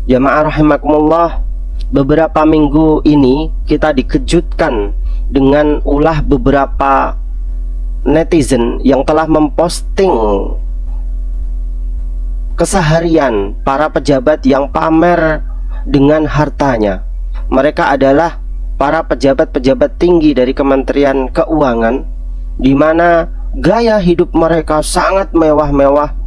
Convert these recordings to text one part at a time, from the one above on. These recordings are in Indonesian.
Jamaah rahimakumullah, beberapa minggu ini kita dikejutkan dengan ulah beberapa netizen yang telah memposting keseharian para pejabat yang pamer dengan hartanya. Mereka adalah para pejabat-pejabat tinggi dari Kementerian Keuangan, di mana gaya hidup mereka sangat mewah-mewah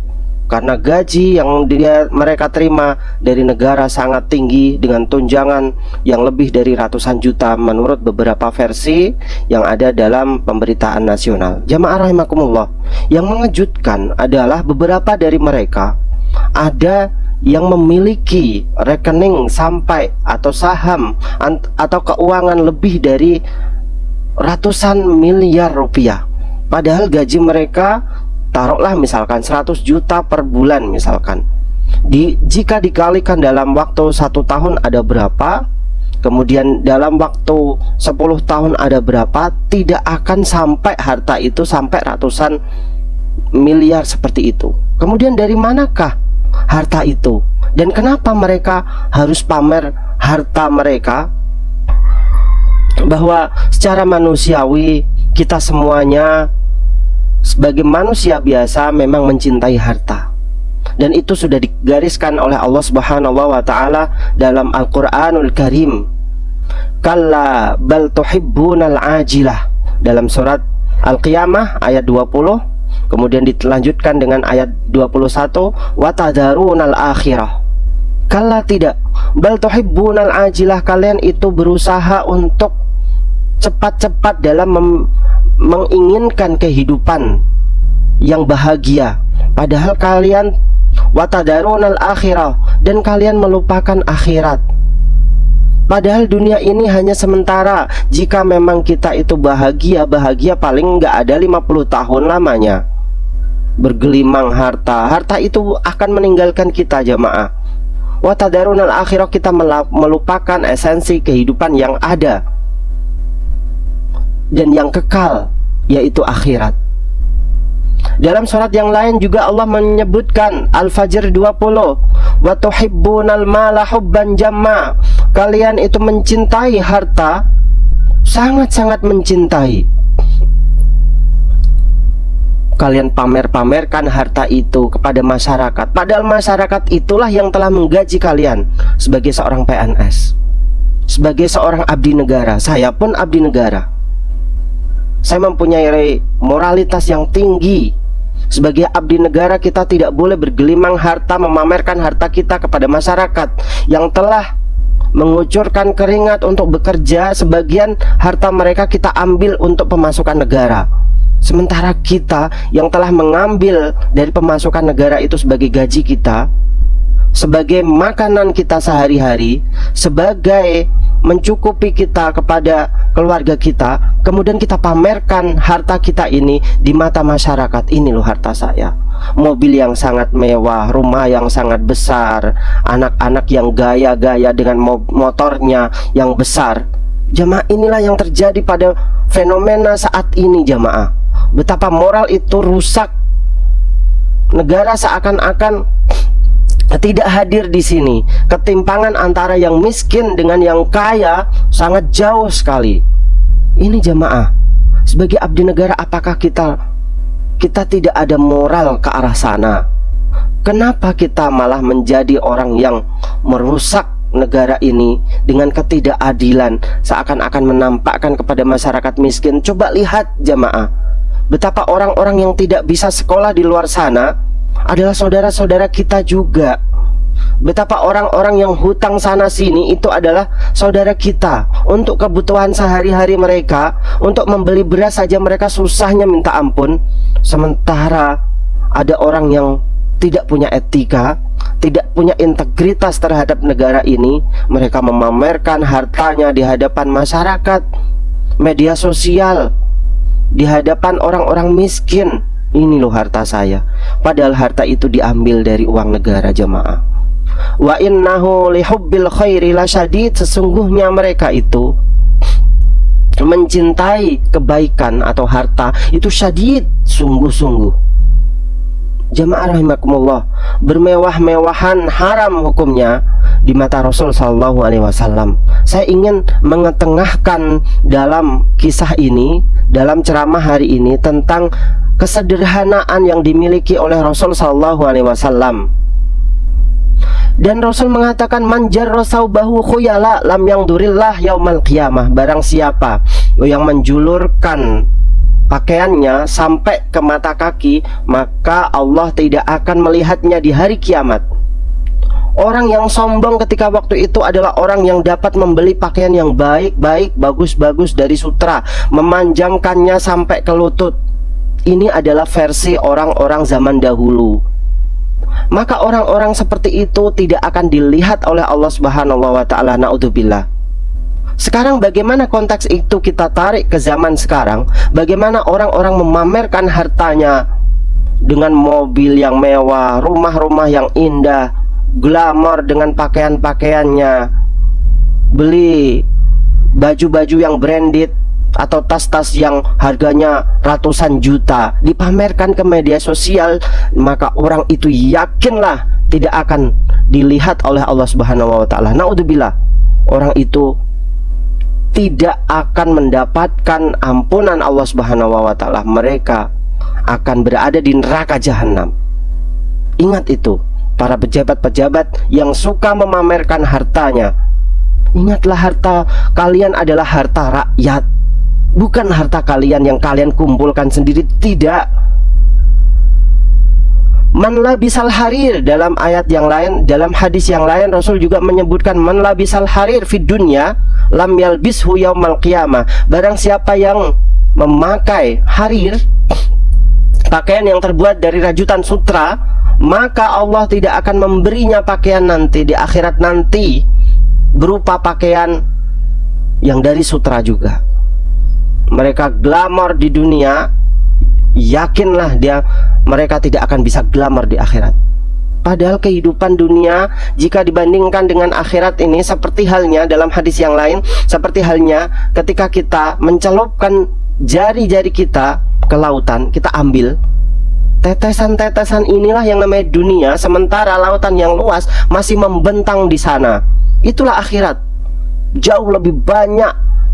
karena gaji yang mereka terima dari negara sangat tinggi dengan tunjangan yang lebih dari ratusan juta menurut beberapa versi yang ada dalam pemberitaan nasional. Jamaah rahimakumullah, yang mengejutkan adalah beberapa dari mereka ada yang memiliki rekening sampai atau saham atau keuangan lebih dari ratusan miliar rupiah, padahal gaji mereka taruhlah misalkan 100 juta per bulan misalkan. Jika dikalikan dalam waktu 1 tahun ada berapa, kemudian dalam waktu 10 tahun ada berapa, tidak akan sampai harta itu sampai ratusan miliar seperti itu. Kemudian dari manakah harta itu? Dan kenapa mereka harus pamer harta mereka? Bahwa secara manusiawi kita semuanya sebagai manusia biasa memang mencintai harta, dan itu sudah digariskan oleh Allah Subhanahu wa taala dalam Al-Qur'anul Karim. Kalla bal tuhibbunal ajilah, dalam surat Al-Qiyamah ayat 20, kemudian dilanjutkan dengan ayat 21, wa tadharunal akhirah. Kalla tidak, bal tuhibbunal ajilah, kalian itu berusaha untuk cepat-cepat dalam menginginkan kehidupan yang bahagia, padahal kalian watadarunal akhirah, dan kalian melupakan akhirat. Padahal dunia ini hanya sementara. Jika memang kita itu bahagia paling nggak ada 50 tahun lamanya. Bergelimang harta itu akan meninggalkan kita jamaah. Watadarunal akhirah, kita melupakan esensi kehidupan yang ada dan yang kekal, yaitu akhirat. Dalam surat yang lain juga Allah menyebutkan, Al-Fajr 20, wa tuhibbunal mala hubban jamma, kalian itu mencintai harta, sangat-sangat mencintai. Kalian pamer-pamerkan harta itu kepada masyarakat, padahal masyarakat itulah yang telah menggaji kalian sebagai seorang PNS, sebagai seorang abdi negara. Saya pun abdi negara. Saya mempunyai moralitas yang tinggi. Sebagai abdi negara, kita tidak boleh bergelimang harta, memamerkan harta kita kepada masyarakat yang telah mengucurkan keringat untuk bekerja. Sebagian harta mereka kita ambil untuk pemasukan negara, sementara kita yang telah mengambil dari pemasukan negara itu sebagai gaji kita, sebagai makanan kita sehari-hari, sebagai mencukupi kita kepada keluarga kita, kemudian kita pamerkan harta kita ini di mata masyarakat. Ini loh harta saya, mobil yang sangat mewah, rumah yang sangat besar, anak-anak yang gaya-gaya dengan motornya yang besar. Jamaah, inilah yang terjadi pada fenomena saat ini jamaah. Betapa moral itu rusak. Negara seakan-akan tidak hadir di sini. Ketimpangan antara yang miskin dengan yang kaya sangat jauh sekali. Ini jamaah, sebagai abdi negara, apakah kita tidak ada moral ke arah sana? Kenapa kita malah menjadi orang yang merusak negara ini dengan ketidakadilan, seakan-akan menampakkan kepada masyarakat miskin? Coba lihat jamaah, betapa orang-orang yang tidak bisa sekolah di luar sana adalah saudara-saudara kita juga. Betapa orang-orang yang hutang sana sini itu adalah saudara kita. Untuk kebutuhan sehari-hari mereka, untuk membeli beras saja mereka susahnya minta ampun. Sementara ada orang yang tidak punya etika, tidak punya integritas terhadap negara ini. Mereka memamerkan hartanya di hadapan masyarakat, media sosial, di hadapan orang-orang miskin. Ini loh harta saya, padahal harta itu diambil dari uang negara jamaah. Wa innahu lihubbil khairi lasyadid, sesungguhnya mereka itu mencintai kebaikan atau harta itu syadid, sungguh-sungguh. Jamaah rahimakumullah, bermewah-mewahan haram hukumnya, di mata Rasul Shallallahu Alaihi Wasallam. Saya ingin mengetengahkan dalam kisah ini, dalam ceramah hari ini, tentang kesederhanaan yang dimiliki oleh Rasul Shallallahu Alaihi Wasallam. Dan Rasul mengatakan, man jarra saubahu khuyala lam yangdurillah yaumal qiyamah. Barang siapa yang menjulurkan pakaiannya sampai ke mata kaki, maka Allah tidak akan melihatnya di hari kiamat. Orang yang sombong ketika waktu itu adalah orang yang dapat membeli pakaian yang baik-baik, bagus-bagus dari sutra, memanjangkannya sampai ke lutut. Ini adalah versi orang-orang zaman dahulu. Maka orang-orang seperti itu tidak akan dilihat oleh Allah Subhanahu wa ta'ala. Naudzubillah. Sekarang bagaimana konteks itu kita tarik ke zaman sekarang? Bagaimana orang-orang memamerkan hartanya dengan mobil yang mewah, rumah-rumah yang indah, glamor dengan pakaian-pakaiannya, beli baju-baju yang branded atau tas-tas yang harganya ratusan juta, dipamerkan ke media sosial. Maka orang itu yakinlah tidak akan dilihat oleh Allah Subhanahu wa ta'ala. Naudzubillah. Orang itu tidak akan mendapatkan ampunan Allah Subhanahu wa ta'ala. Mereka akan berada di neraka jahanam. Ingat itu, para pejabat-pejabat yang suka memamerkan hartanya. Ingatlah, harta kalian adalah harta rakyat, bukan harta kalian yang kalian kumpulkan sendiri. Tidak. Man labisal harir, dalam ayat yang lain, dalam hadis yang lain, Rasul juga menyebutkan, man labisal harir fid dunya lam yalbishu yaumal qiyamah. Barang siapa yang memakai harir, pakaian yang terbuat dari rajutan sutra, maka Allah tidak akan memberinya pakaian nanti di akhirat nanti berupa pakaian yang dari sutra juga. Mereka glamor di dunia, yakinlah mereka tidak akan bisa glamor di akhirat. Padahal kehidupan dunia jika dibandingkan dengan akhirat ini seperti halnya dalam hadis yang lain, seperti halnya ketika kita mencelupkan jari-jari kita ke lautan, kita ambil tetesan-tetesan inilah yang namanya dunia, sementara lautan yang luas masih membentang di sana. Itulah akhirat. Jauh lebih banyak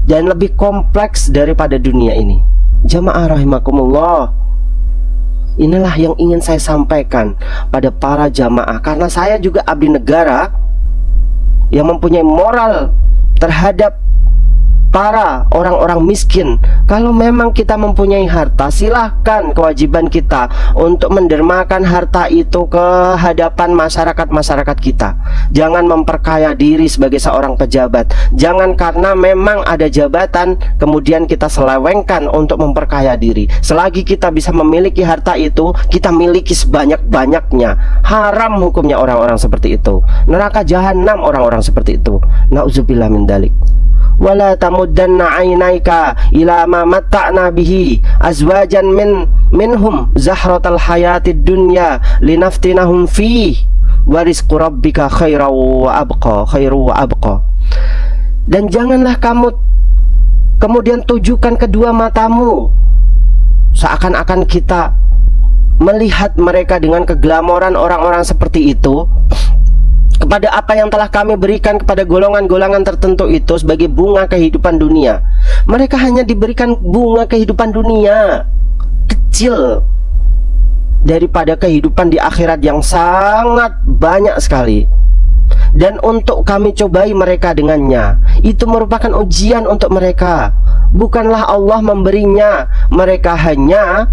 dan lebih kompleks daripada dunia ini. Jamaah rahimakumullah. Inilah yang ingin saya sampaikan pada para jamaah, karena saya juga abdi negara yang mempunyai moral terhadap para orang-orang miskin. Kalau memang kita mempunyai harta, silahkan, kewajiban kita untuk mendermakan harta itu ke hadapan masyarakat kita. Jangan memperkaya diri sebagai seorang pejabat. Jangan karena memang ada jabatan kemudian kita selewengkan untuk memperkaya diri. Selagi kita bisa memiliki harta itu, kita miliki sebanyak-banyaknya. Haram hukumnya orang-orang seperti itu. Neraka jahanam orang-orang seperti itu. Nauzubillah min dzalik. Wala tamuddanna ainaika ila ma matta'na bihi azwajan minhum zahratal hayatid dunya linaftinahum fi wa rizqu rabbika khairu wa abqa. Dan janganlah kamu kemudian tujukan kedua matamu seakan-akan kita melihat mereka dengan keglamoran orang-orang seperti itu kepada apa yang telah kami berikan kepada golongan-golongan tertentu itu sebagai bunga kehidupan dunia. Mereka hanya diberikan bunga kehidupan dunia kecil daripada kehidupan di akhirat yang sangat banyak sekali. Dan untuk kami cobai mereka dengannya, itu merupakan ujian untuk mereka. Bukanlah Allah memberinya, mereka hanya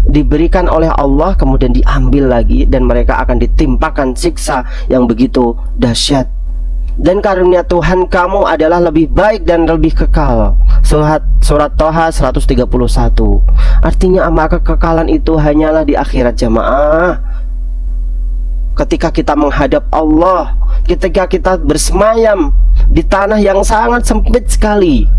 diberikan oleh Allah kemudian diambil lagi, dan mereka akan ditimpakan siksa yang begitu dahsyat. Dan karunia Tuhan kamu adalah lebih baik dan lebih kekal. Surat Toha 131. Artinya maka kekekalan itu hanyalah di akhirat, jamaah. Ketika kita menghadap Allah, ketika kita bersemayam di tanah yang sangat sempit sekali.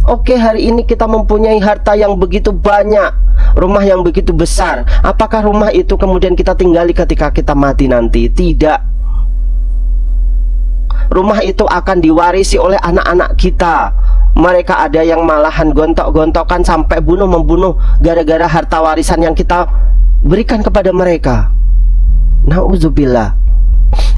Oke, hari ini kita mempunyai harta yang begitu banyak, rumah yang begitu besar. Apakah rumah itu kemudian kita tinggali ketika kita mati nanti? Tidak. Rumah itu akan diwarisi oleh anak-anak kita. Mereka ada yang malahan gontok-gontokan sampai bunuh-membunuh gara-gara harta warisan yang kita berikan kepada mereka. Nauzubillah.